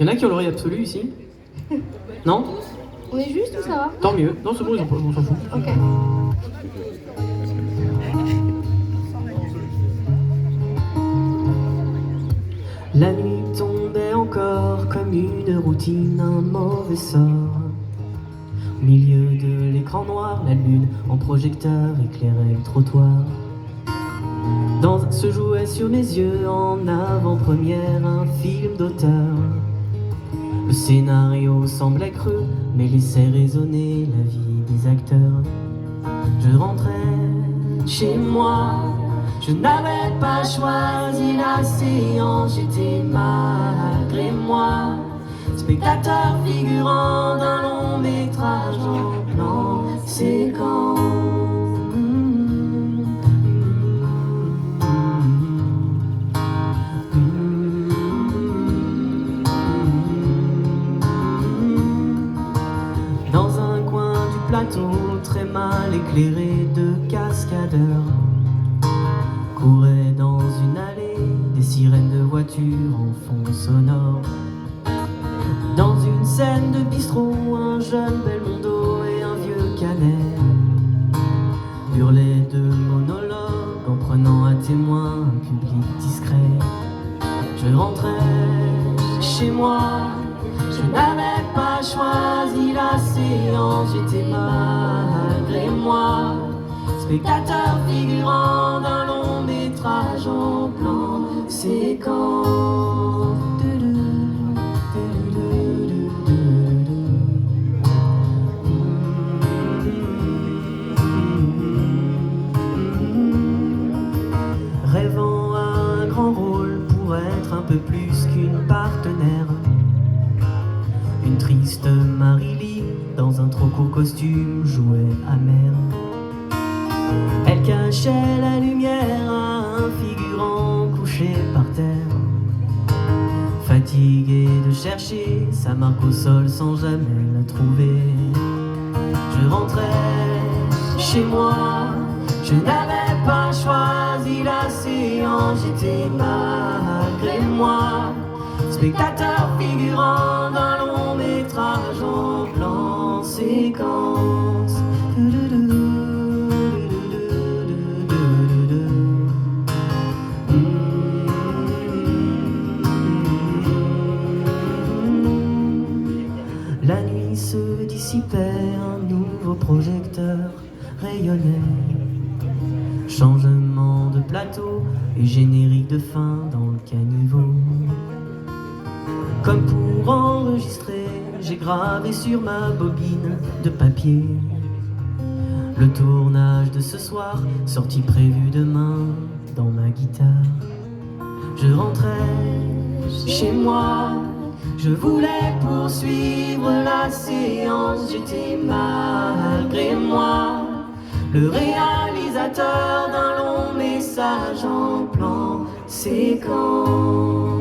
Y en a qui ont l'oreille absolue ici? Non? On est juste ou ça va? Tant mieux. Non, c'est bon, on s'en fout. Ok. La nuit tombait encore comme une routine, un mauvais sort. Au milieu de l'écran noir, la lune en projecteur éclairait le trottoir. Se jouait sur mes yeux en avant-première un film d'auteur. Le scénario semblait creux, mais laissait résonner la vie des acteurs. Je rentrais chez moi, je n'avais pas choisi la séance, j'étais malgré moi spectateur figurant d'un long métrage en plan séquence. Dans un coin du plateau très mal éclairé, deux cascadeurs couraient dans une allée, des sirènes de voitures en fond sonore. Dans une scène de bistrot, un jeune Belmondo et un vieux Canet hurlaient de monologues en prenant à témoin un public discret. Je rentrais chez moi, je n'avais pas choisi la séance, j'étais malgré moi spectateur figurant d'un long métrage en plan séquence. Rêvant à un grand rôle pour être un peu plus qu'une partenaire, une triste Marie-Lie dans un trop court costume jouait amère. Elle cachait la lumière à un figurant couché par terre, fatigué de chercher sa marque au sol sans jamais la trouver. Je rentrais chez moi, je n'avais pas choisi la séance, j'étais malgré moi spectateur figurant d'un long métrage en plan séquence. La nuit se dissipait, un nouveau projecteur rayonnait. Changement de plateau et générique de fin dans le caniveau. Comme pour enregistrer, j'ai gravé sur ma bobine de papier le tournage de ce soir, sortie prévue demain dans ma guitare. Je rentrais chez moi, je voulais poursuivre la séance, j'étais malgré moi le réalisateur d'un long message en plan séquence.